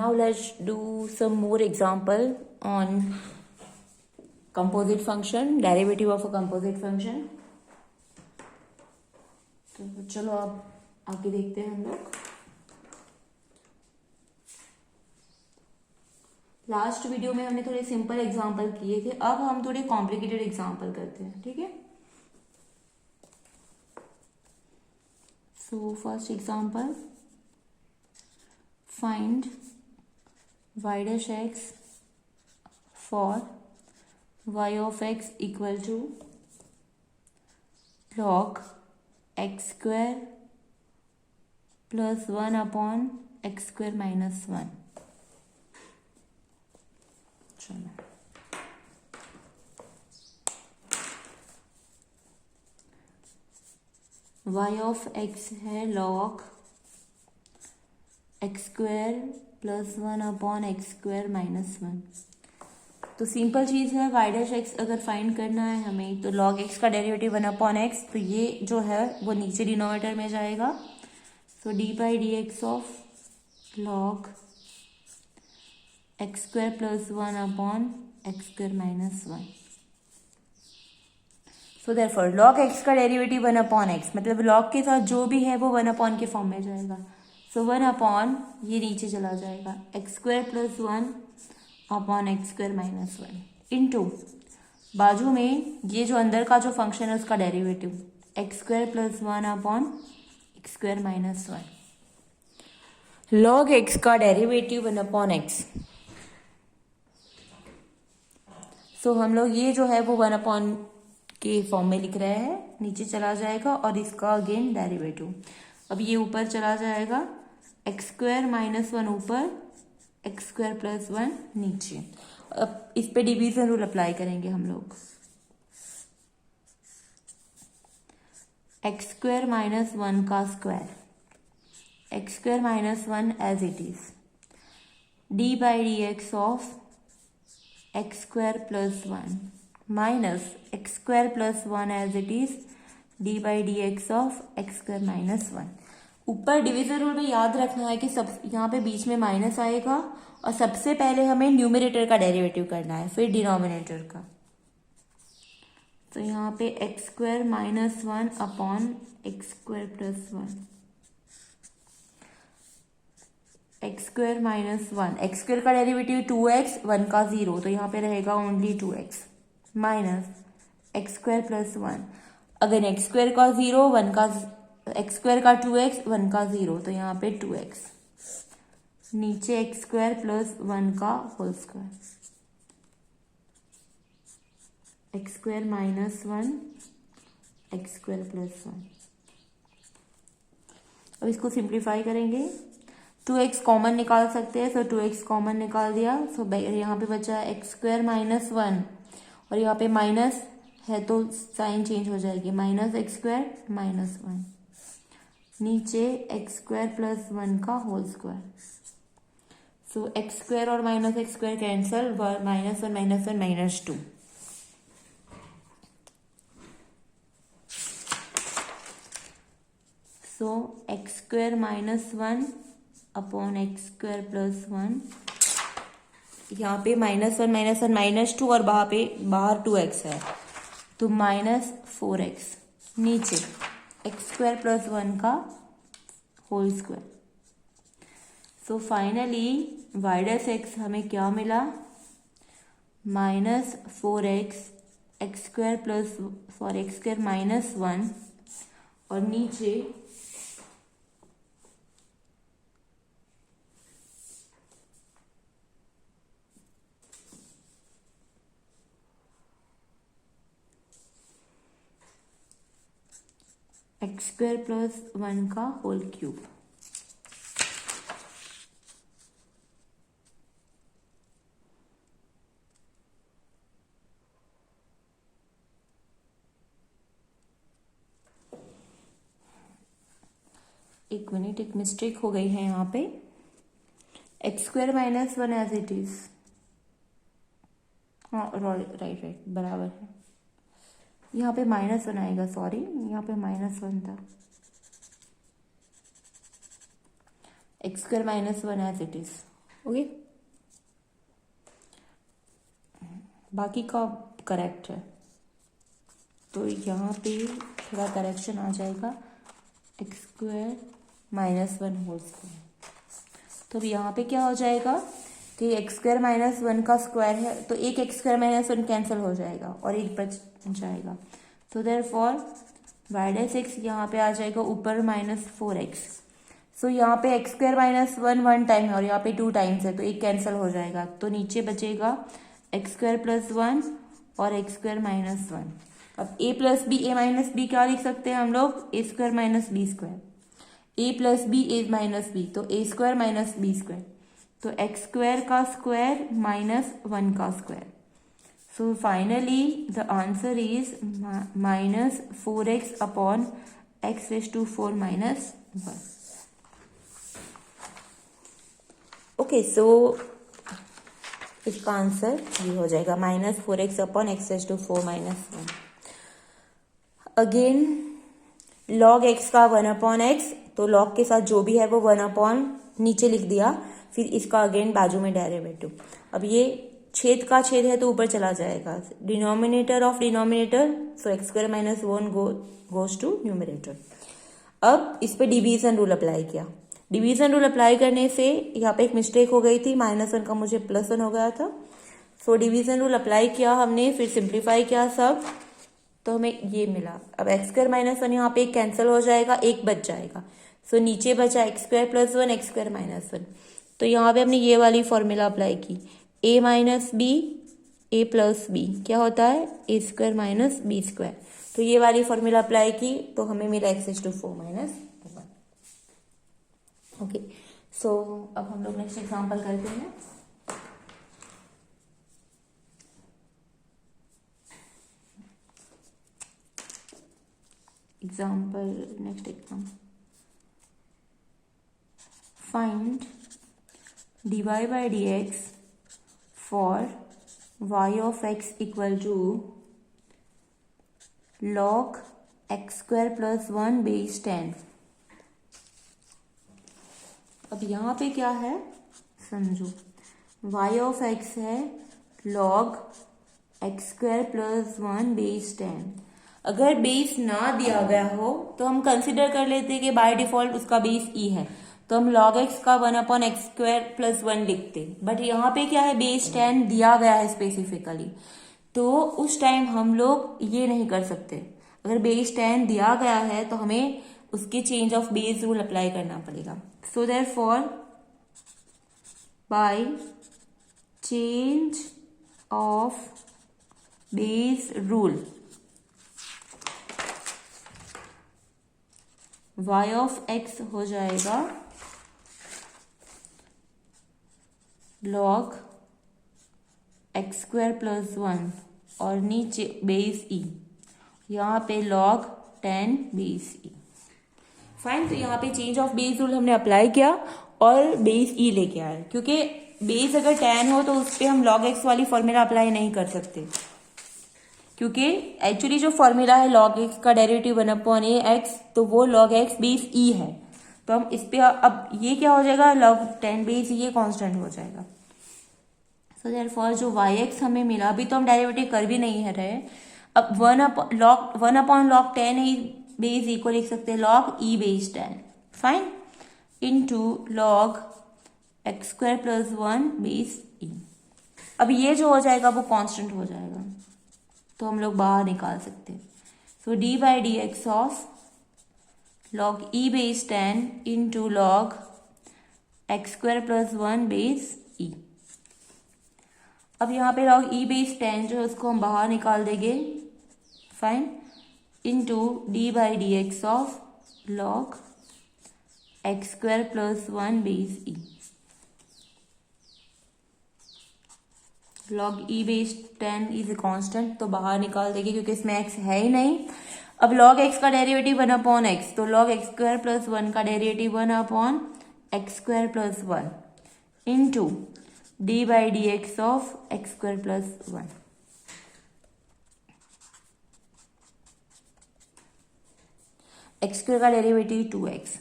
Now let's do some more example on composite function, derivative of a composite function. तो चलो अब आगे देखते हैं हम लोग. लास्ट वीडियो में हमने थोड़े सिंपल एग्जाम्पल किए थे, अब हम थोड़े कॉम्प्लिकेटेड एग्जाम्पल करते हैं. ठीक है. So first example, find y dash x for y of x equal to log x square plus 1 upon x square minus 1. चलो y of x है log x square plus 1 upon x square minus 1. तो simple चीज़ है, y dash x अगर find करना है हमें तो लॉग एक्स का डेरिवेटिव 1 अपॉन एक्स, तो ये जो है वो नीचे डिनोमिनेटर में जाएगा. So d by d x of log x square plus 1 upon x square minus 1. So therefore log x का डेरिवेटिव 1 अपॉन एक्स, मतलब लॉग के साथ जो भी है वो 1 अपॉन के फॉर्म में जाएगा. सो 1 अपॉन ये नीचे चला जाएगा, x square plus 1 upon x square minus 1 into बाजू में ये जो अंदर का जो फंक्शन है उसका derivative x square plus 1 upon x square minus 1. Log x का डेरिवेटिव 1 अपॉन एक्स. सो हम लोग ये जो है वो 1 अपॉन के फॉर्म में लिख रहे हैं, नीचे चला जाएगा और इसका अगेन डेरिवेटिव. अब ये ऊपर चला जाएगा, एक्स स्क्वायर माइनस 1 ऊपर, एक्स स्क्वायर प्लस 1 नीचे. अब इस पे डिवीजन रूल अप्लाई करेंगे हम लोग. एक्स स्क्वायर माइनस 1 का square, x square minus 1 as it is, d by d x of x square plus 1 minus x square plus 1 as it is, d by d x of x square minus 1. ऊपर division rule में याद रखना है कि सब यहाँ पे बीच में माइनस आएगा और सबसे पहले हमें न्यूमरेटर का डेरिवेटिव करना है, फिर डिनोमिनेटर का. तो यहाँ पे x square minus 1 upon x square plus 1, x square minus 1, x square का डेरिवेटिव 2x, 1 का 0, तो यहाँ पे रहेगा only 2x minus x square plus 1. अगर एक्स स्क्वायर का 0, 1 का एक्स स्क्वायर का 2x, 1 का 0, तो यहाँ पे 2x नीचे एक्स स्क्वायर प्लस 1 का whole square, x square minus 1 x square plus 1. अब इसको सिंप्लीफाई करेंगे, 2x कॉमन निकाल सकते हैं. सो 2x कॉमन निकाल दिया. सो यहाँ पे बचा एक्स स्क्वायर माइनस 1 और यहाँ पे माइनस है तो साइन चेंज हो जाएगी, माइनस एक्स स्क्वायर माइनस 1 नीचे एक्स स्क्वायर प्लस 1 का whole square. So x square और minus x square cancel, minus 1 minus 1 minus 2. So x square minus 1 upon x square plus 1, यहाँ पे माइनस 1 माइनस 1 माइनस 2 और बाहर 2x है तो minus 4x नीचे एक्स स्क्वायर प्लस 1 का whole square. So finally y dash x हमें क्या मिला, minus 4x x square plus x square minus 1 और नीचे एक्स स्क्वायर प्लस 1 का होल क्यूब. एक मिनट, एक मिस्टेक हो गई है यहाँ पे. X square minus 1 as it is, हाँ राइट बराबर है. यहाँ पे माइनस 1 आएगा, सॉरी यहाँ पे माइनस 1 था. X square minus 1 as it is, okay, बाकी का करेक्ट है, तो यहाँ पे थोड़ा करेक्शन आ जाएगा, x square minus one whole square. तो अब यहाँ पे क्या हो जाएगा कि एक्स स्क्वायर माइनस वन का स्क्वायर है, तो एक x square minus one cancel हो जाएगा और एक बच जाएगा। तो देयरफॉर वाई डैश एक्स यहाँ पे आ जाएगा ऊपर माइनस फोर एक्स। सो यहाँ पे x square minus one one time है और यहाँ पे टू टाइम्स है, तो एक कैंसिल हो जाएगा, तो नीचे बचेगा एक्स स्क्वायर प्लस वन और एक्स स्क्वायर माइनस वन। अब A plus B, A minus B क्या लिख सकते हैं हम लोग, A square minus B square. A plus B, A minus B, तो A square minus B square, तो एक्स स्क्वायर का स्क्वायर माइनस वन का square. So finally the answer is minus four x upon x raise to four minus one. Okay, so इसका answer ये हो जाएगा minus four x upon x raise to four minus one. Again log x का one upon x, तो log के साथ जो भी है वो वन अपॉन नीचे लिख दिया, फिर इसका अगेन बाजू में डेरिवेटिव। अब ये छेद का छेद है तो ऊपर चला जाएगा, denominator of denominator, so x square minus one goes to numerator. अब इस पे डिवीजन रूल अप्लाई किया, डिवीजन रूल अप्लाई करने से यहाँ पे एक मिस्टेक हो गई थी, माइनस वन का मुझे प्लस वन हो गया था। सो डिवीजन रूल अप्लाई किया हमने, फिर सिंप्लीफाई किया सब, तो हमें ये मिला। अब एक्स स्क्वायर माइनस वन यहाँ पे एक कैंसिल हो जाएगा, एक बच जाएगा, सो नीचे बचा x square plus one x square minus one. तो यहाँ पे हमने ये वाली फॉर्मूला अप्लाई की, A minus B A plus B क्या होता है, A square minus B square. तो ये वाली फॉर्मूला अप्लाई की तो हमें मिला x raise to four minus one. Okay, so अब हम लोग नेक्स्ट एग्जाम्पल करते हैं। Next example, find dy by dx for y of x equal to log x square plus 1 base 10। अब यहाँ पे क्या है समझो, y of x है log x square plus 1 base 10। अगर बेस ना दिया गया हो तो हम कंसिडर कर लेते हैं कि बाय डिफॉल्ट उसका बेस ई है, तो हम log x का one upon x square plus one लिखते। बट यहाँ पे क्या है, बेस 10 दिया गया है स्पेसिफिकली, तो उस टाइम हम लोग ये नहीं कर सकते। अगर बेस 10 दिया गया है तो हमें उसके change of base rule apply करना पड़ेगा। So therefore by change of base rule y of x हो जाएगा log x square plus one और नीचे बेस ई, यहाँ पे log 10 बेस ई। फाइन, तो यहाँ पे चेंज ऑफ बेस रूल हमने अप्लाई किया और बेस ई लेके आए, क्योंकि बेस अगर 10 हो तो उस पर हम log x वाली फॉर्मूला अप्लाई नहीं कर सकते, क्योंकि एक्चुअली जो फॉर्मूला है log x का डेरिवेटिव वन अपॉन ए एक्स, तो वो log x बेस ई है, तो हम इस पे अब ये क्या हो जाएगा, log 10 बेस ये कांस्टेंट हो जाएगा। सो देयरफॉर जो yx हमें मिला, अभी तो हम डेरिवेटिव कर भी नहीं है रहे, अब one upon log 10 base E को लिख सकते हैं log e base 10, fine, into log x square plus one base E. अब ये जो हो जाएगा वो कांस्टेंट हो जाएगा, तो हम लोग बाहर निकाल सकते हैं। So d by d x of log e base 10 into log x square plus one base E. अब यहाँ पे log e बेस 10 जो है उसको हम बाहर निकाल देंगे, fine, into d by d x of log x square plus one base E. log e base 10 is a constant, तो बाहर निकाल देंगे क्योंकि इसमें x है ही नहीं। अब log x का डेरिवेटिव वन अपॉन एक्स, तो log x square plus one का derivative one upon x square plus one into d by d x of x square plus one. X square का derivative 2x,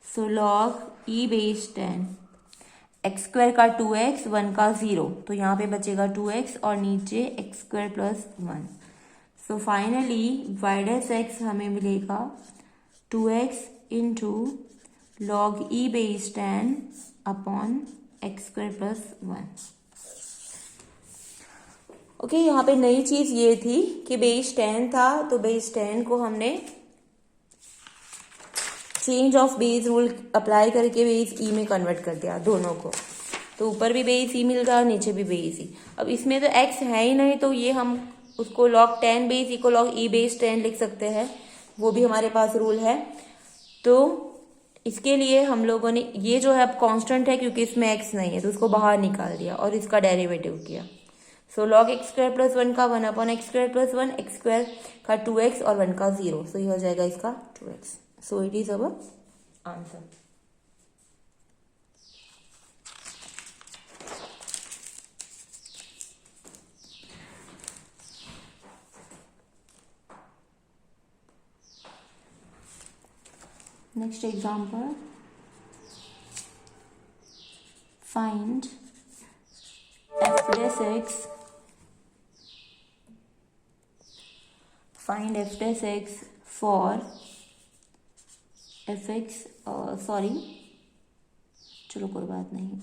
so log e base 10 x square का 2x, 1 का 0, तो यहाँ पे बचेगा 2x और नीचे x square plus 1. So finally y dash x हमें मिलेगा 2x into log e base 10 upon x square plus 1. Okay, यहाँ पे नई चीज ये थी कि बेस 10 था, तो बेस 10 को हमने change of base rule apply करके बेस ई में कन्वर्ट कर दिया दोनों को. तो ऊपर भी बेस ई मिल रहा, नीचे भी बेस ई. अब इसमें तो एक्स है ही नहीं, तो ये हम उसको log 10 बेस ई को log ई बेस 10 लिख सकते हैं, वो भी हमारे पास रूल है. तो इसके लिए हम लोगों ने ये जो है अब कांस्टेंट है क्योंकि इसमें एक्स नहीं है, तो उसको बाहर निकाल दिया और इसका डेरिवेटिव किया. सो log एक्स स्क्वायर प्लस 1 का 1 upon x square plus 1, x square का 2x और 1 का 0. सो ये हो जाएगा इसका 2x. So it is our answer. Next example, find f dash x, find f dash x for fx, चलो कोई बात नहीं.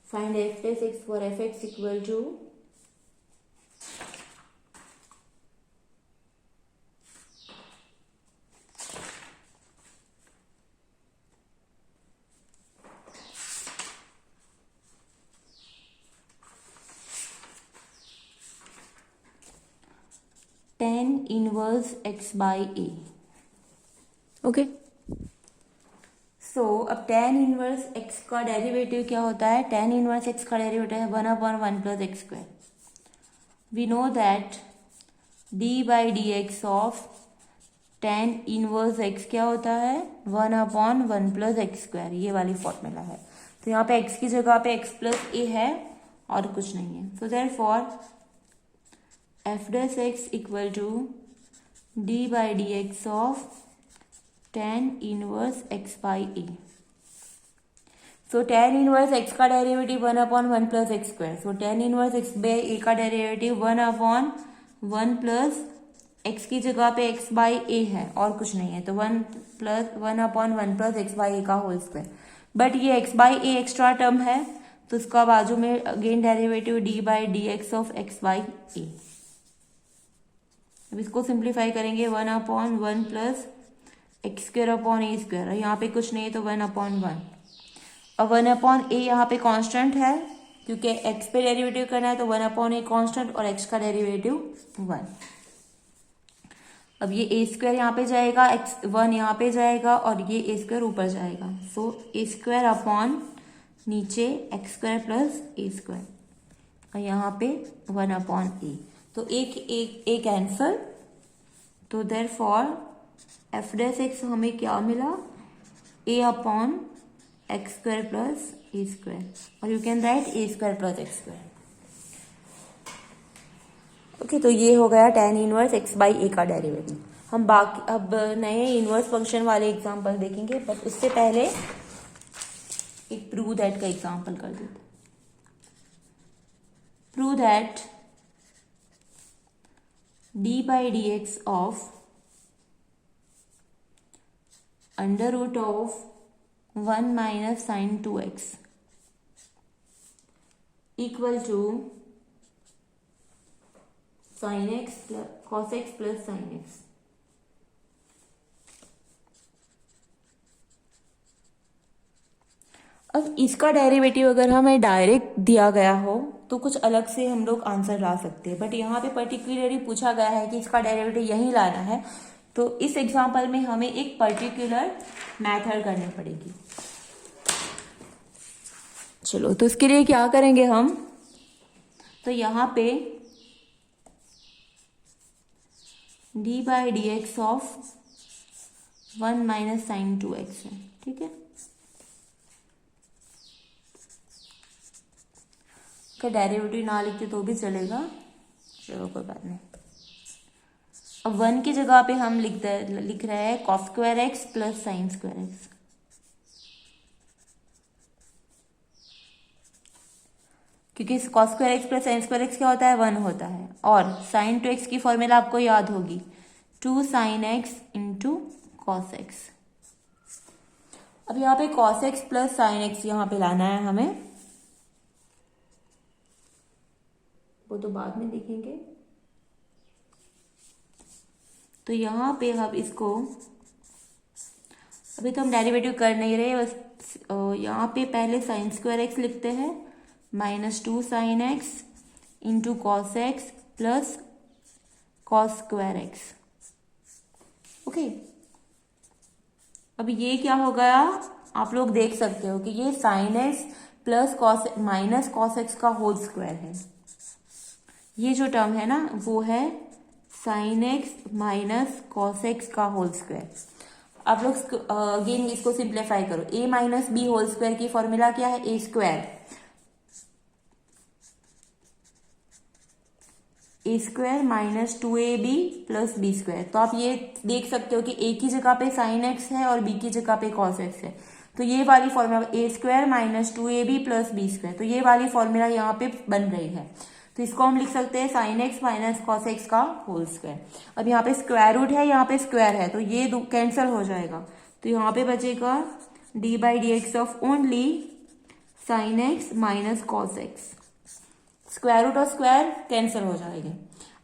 Find f dash x for fx equal to 10 inverse x by a. Okay, so अब tan inverse x का derivative क्या होता है? tan inverse x का डेरिवेटिव है 1 upon 1 plus x square. We know that d by d x of tan inverse x क्या होता है? 1 अपॉन 1 प्लस एक्स स्क्वायर. ये वाली फॉर्मूला है. तो यहाँ पे x की जगह पे x प्लस ए है और कुछ नहीं है. So therefore f dash x equal to d by dx of tan inverse x by a. So tan inverse x का derivative 1 upon 1 plus x square. So tan inverse x by a का derivative 1 upon 1 plus x की जगह पे x by a है और कुछ नहीं है. तो 1 upon 1 plus x by a का होल स्क्वायर. बट ये x by a extra term है, तो उसका बाजू में again derivative d by d x of x by a. अब इसको सिंप्लीफाई करेंगे 1 upon 1 plus x square upon A square. यहाँ पे कुछ नहीं है तो 1 अपॉन 1. अब 1 अपॉन ए यहाँ पे कांस्टेंट है क्योंकि x पे डेरिवेटिव करना है, तो 1 अपॉन ए कांस्टेंट और x का डेरिवेटिव 1. अब ये ए स्क्वायर यहाँ पे जाएगा, x 1 यहाँ पे जाएगा और ये ए स्क्वायर ऊपर जाएगा. सो ए स्क्वायर अपॉन नीचे एक्स स्क्वायर प्लस ए स्क्वायर और यहाँ पे 1 अपॉन ए. तो एक आंसर. तो देयरफॉर एफ डैश एक्स हमें क्या मिला? ए अपॉन एक्स स्क्वायर प्लस ए स्क्वायर, और you can write A square plus x square. Okay, तो ये हो गया tan इनवर्स एक्स बाई ए का डेरिवेटिव. हम बाकी अब नए इनवर्स फंक्शन वाले एग्जांपल देखेंगे, बट उससे पहले एक प्रूव दैट का एग्जांपल कर देते. Prove that d by dx of under root of 1 minus sin 2x equal to sin x plus cos x plus sin x. अब इसका डेरिवेटिव अगर हमें डायरेक्ट दिया गया हो तो कुछ अलग से हम लोग आंसर ला सकते हैं, बट यहाँ पे पर्टिकुलरली पूछा गया है कि इसका डेरिवेटिव यही लाना है. तो इस एग्जांपल में हमें एक पर्टिकुलर मेथड करनी पड़ेगी. चलो, तो इसके लिए क्या करेंगे हम? तो यहाँ पे d by d x of 1 minus sine 2x है. ठीक है, का डेरिवेटिव ना लिखते तो भी चलेगा, चलो कोई बात नहीं. अब 1 की जगह पे हम लिख रहे हैं cos square x plus sine square x. क्योंकि cos square x plus sine square x क्या होता है, 1 होता है। और साइन टू एक्स की फॉर्मूला आपको याद होगी, 2 sin x इंटू कॉस एक्स। अब यहाँ पे cos x plus sine x यहाँ पे लाना है हमें, वो तो बाद में देखेंगे। तो यहाँ पे हम इसको, अभी तो हम डेरिवेटिव कर नहीं रहे, बस यहाँ पे पहले साइन स्क्वायर एक्स लिखते हैं, -2 sin x इंटू cos x plus cos square x. Okay, अब ये क्या हो गया, आप लोग देख सकते हो कि ये sine x plus cos minus cos x का होल स्क्वायर है। ये जो टर्म है ना वो है sine x minus cos x का होल स्क्वायर। आप लोग अगेन इसको सिंप्लीफाई करो, a minus B whole square की फॉर्मूला क्या है, A square minus 2ab plus B square. तो आप ये देख सकते हो कि a की जगह पे साइन एक्स है और b की जगह पे कॉस एक्स है, तो ये वाली formula A square minus 2ab plus B square, तो ये वाली फॉर्मूला यहाँ पे बन रही है। तो इसको हम लिख सकते हैं sign x minus cos x का होल स्क्वायर। अब यहाँ पे स्क्वायर रूट है, यहाँ पे स्क्वायर है, तो ये कैंसिल हो जाएगा। तो यहाँ पे बचेगा d by d x of only sine x minus cos x. Square root और स्क्वायर कैंसिल हो जाएंगे।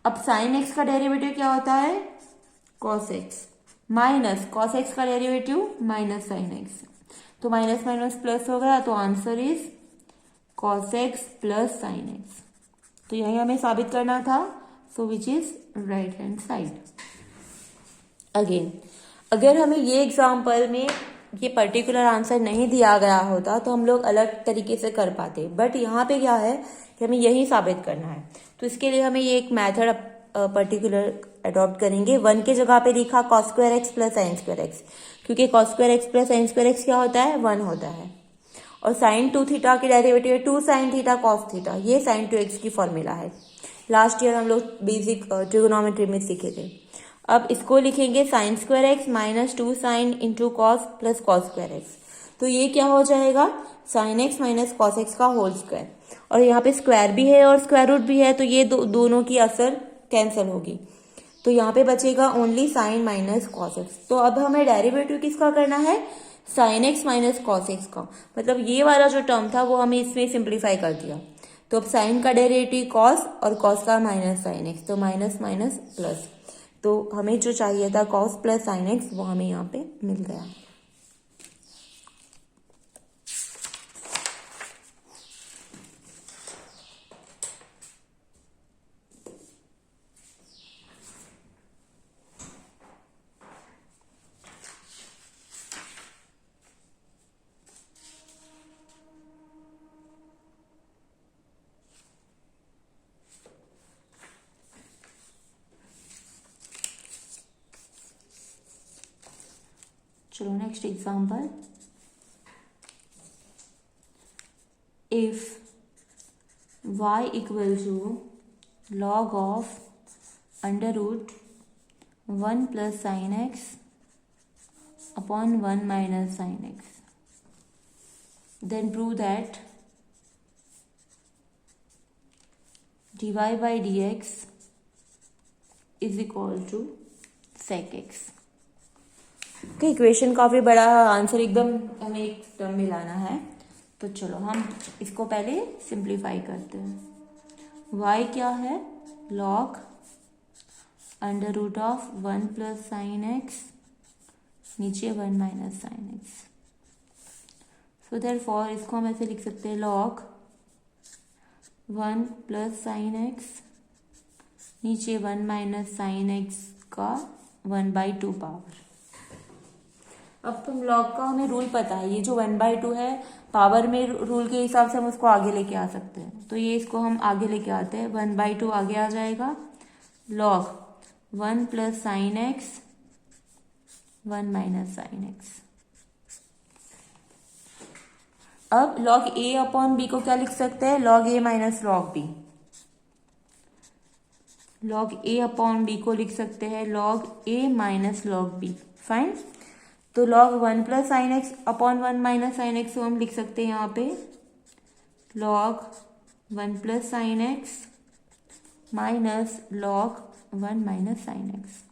अब साइन एक्स का डेरिवेटिव क्या होता है, cos x, minus cos x का डेरिवेटिव माइनस साइन एक्स। तो माइनस माइनस प्लस हो गया, तो answer is cos x plus sine x. तो यही हमें साबित करना था, so which is right hand side. Again अगर हमें ये एग्जाम्पल में ये पर्टिकुलर आंसर नहीं दिया गया होता तो हम लोग अलग तरीके से कर पाते, बट यहाँ पे क्या है कि हमें यही साबित करना है। तो इसके लिए हमें ये एक मेथड पर्टिकुलर अडॉप्ट करेंगे। 1 के जगह पे लिखा cos square x plus sine square x, क्योंकि cos square x plus sine square x क्या होता है, 1 होता है। और साइन 2 थीटा की डेरिवेटिव है 2 sin थीटा कॉस थीटा, ये साइन 2x की फॉर्मूला है, लास्ट ईयर हम लोग बेसिक ट्रिगोनोमेट्री में सीखे थे। अब इसको लिखेंगे sign square x minus 2 sin into cos plus cos square x. तो ये क्या हो जाएगा, sign x minus cos x का होल स्क्वायर। और यहाँ पे स्क्वायर भी है और स्क्वायर रूट भी है, तो ये दोनों की असर कैंसिल होगी। तो यहाँ पे बचेगा only sine minus cos x. तो अब हमें डेरिवेटिव किसका करना है, sine x minus cos x का। मतलब ये वाला जो टर्म था वो हमें इसमें सिंप्लीफाई कर दिया। तो अब साइन का डेरिवेटिव कॉस और कॉस का माइनस साइन एक्स, तो माइनस माइनस प्लस। तो हमें जो चाहिए था कॉस प्लस साइन एक्स वो हमें यहाँ पे मिल गया। चलो next example, if y equal to log of under root 1 plus sine x upon 1 minus sine x, then prove that dy by d x is equal to sec x. Okay, equation काफी बड़ा है, answer एकदम हमें एक term में लाना है। तो चलो हम इसको पहले सिंप्लीफाई करते हैं। y क्या है, log under root of 1 plus sine x, नीचे 1 minus sine x. So therefore इसको हम ऐसे लिख सकते हैं, लॉग 1 प्लस साइन एक्स, नीचे 1 माइनस साइन एक्स का 1/2 पावर। अब तुम लॉग का हमें रूल पता है, ये जो 1/2 है पावर में रूल के हिसाब से हम उसको आगे लेके आ सकते हैं। तो ये इसको हम आगे लेके आते हैं, 1/2 आगे आ जाएगा, log 1 plus sine x 1 minus sine x. अब लॉग ए अपॉन बी को क्या लिख सकते हैं, log a minus log b. Log a upon b को लिख सकते हैं log a minus log b. Fine. तो log 1 plus sine x upon 1 minus sine x को हम लिख सकते हैं यहाँ पे log 1 plus sine x minus log 1 minus sine x.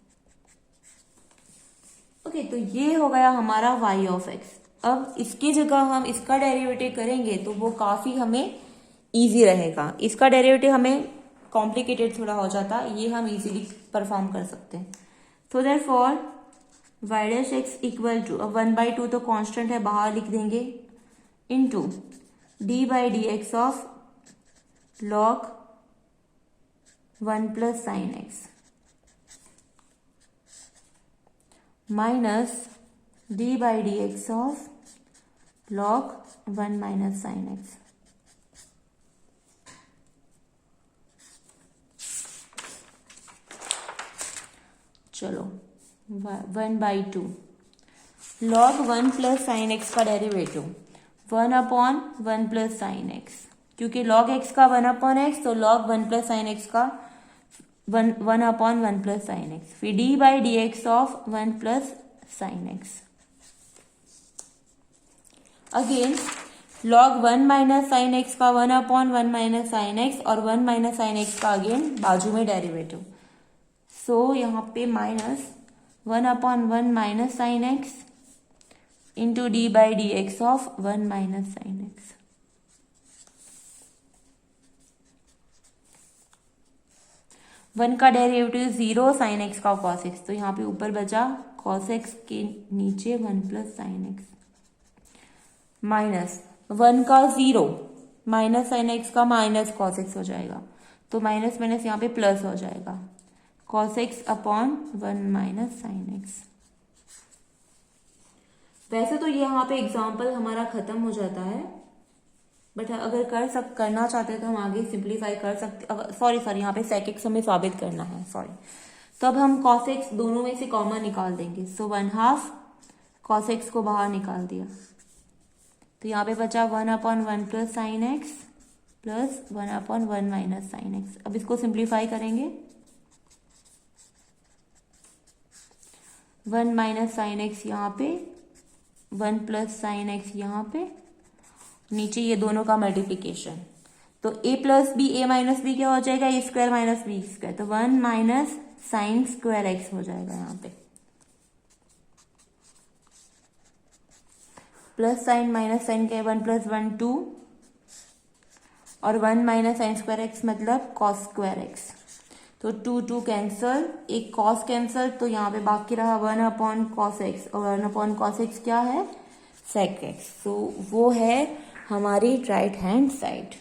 Okay, तो ये हो गया हमारा y ऑफ x। अब इसकी जगह हम इसका डेरिवेटिव करेंगे तो वो काफी हमें इजी रहेगा। इसका डेरिवेटिव हमें कॉम्प्लिकेटेड थोड़ा हो जाता, ये हम इजीली परफॉर्म कर सकते हैं। So therefore y dash x equal to, अब 1/2 तो कांस्टेंट है, बाहर लिख देंगे, into d by d x of log 1 plus sine x minus d by d x of log 1 minus sine x. चलो 1/2 log 1 प्लस साइन एक्स का derivative 1/1 plus sine x, क्योंकि log x का 1/x तो log 1 plus sine x का 1/1 plus sine x, फिर d by d x of 1 plus sine x. Again log 1 minus sine x का 1/1 minus sine x और 1 minus sine x का again बाजू में डेरिवेटिव। सो यहाँ पे minus 1/1 minus sine x into d by d x of 1 minus sine x. One का derivative 0, sign x का cos x, तो यहाँ पे ऊपर बचा कॉस एक्स के नीचे 1 प्लस साइन एक्स माइनस 1 का 0 माइनस साइन एक्स का माइनस कॉस एक्स हो जाएगा, तो माइनस माइनस यहाँ पे प्लस हो जाएगा, cos x upon 1 minus sine x. वैसे तो यहाँ पे एग्जाम्पल हमारा खत्म हो जाता है, बट अगर करना चाहते हैं तो हम आगे सिंप्लीफाई कर सकते। सॉरी यहाँ पे सेक एक्स हमें साबित करना है, सॉरी। तो अब हम कॉस एक्स दोनों में से कॉमन निकाल देंगे, सो 1/2 कॉस एक्स को बाहर निकाल दिया, तो यहाँ पे बचा 1/1 plus sine x plus 1/1 minus sine x. अब इसको सिंप्लीफाई करेंगे, 1 माइनस साइन एक्स यहाँ पे, 1 प्लस साइन एक्स यहाँ पे, नीचे ये दोनों का मल्टीप्लीकेशन, तो a plus B A minus B क्या हो जाएगा, a square minus B square, तो 1 माइनस साइन स्क्वायर एक्स हो जाएगा यहाँ पे, प्लस साइन माइनस साइन क्या है, 1 प्लस 1 2 और 1 माइनस साइन स्क्वायर एक्स मतलब कॉस स्क्वायर एक्स, तो 2 कैंसल, एक कॉस कैंसल, तो यहाँ पे बाकी रहा 1/कॉस एक्स, और 1/कॉस एक्स क्या है, सेक एक्स, तो वो है हमारी राइट हैंड साइड।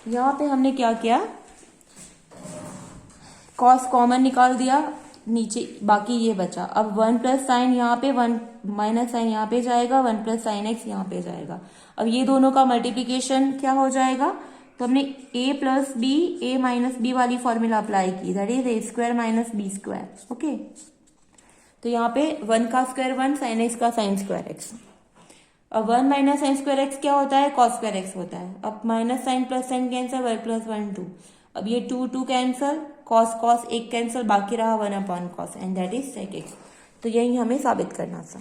यहाँ पे हमने क्या किया, कॉस कॉमन निकाल दिया, नीचे बाकी ये बचा। अब 1 प्लस साइन यहाँ पे, 1 माइनस साइन यहाँ पे जाएगा, 1 प्लस साइन एक्स यहाँ पे जाएगा। अब ये दोनों का मल्टीप्लीकेशन क्या हो जाएगा, तो हमने a plus B A minus b वाली फॉर्मूला अप्लाई की, that is a square minus B square. Okay, तो यहाँ पे 1 का स्क्वायर 1, साइन एक्स का साइन स्क्वायर एक्स। अब 1 माइनस साइन स्क्वायर एक्स क्या होता है, कॉस स्क्वायर एक्स होता है। अब minus sine plus sine cancel, 1 plus 1 2, अब ये 2 कैंसल, कॉस कॉस एक कैंसल, बाकी रहा 1/कॉस and that is sec x. तो यही हमें साबित करना था।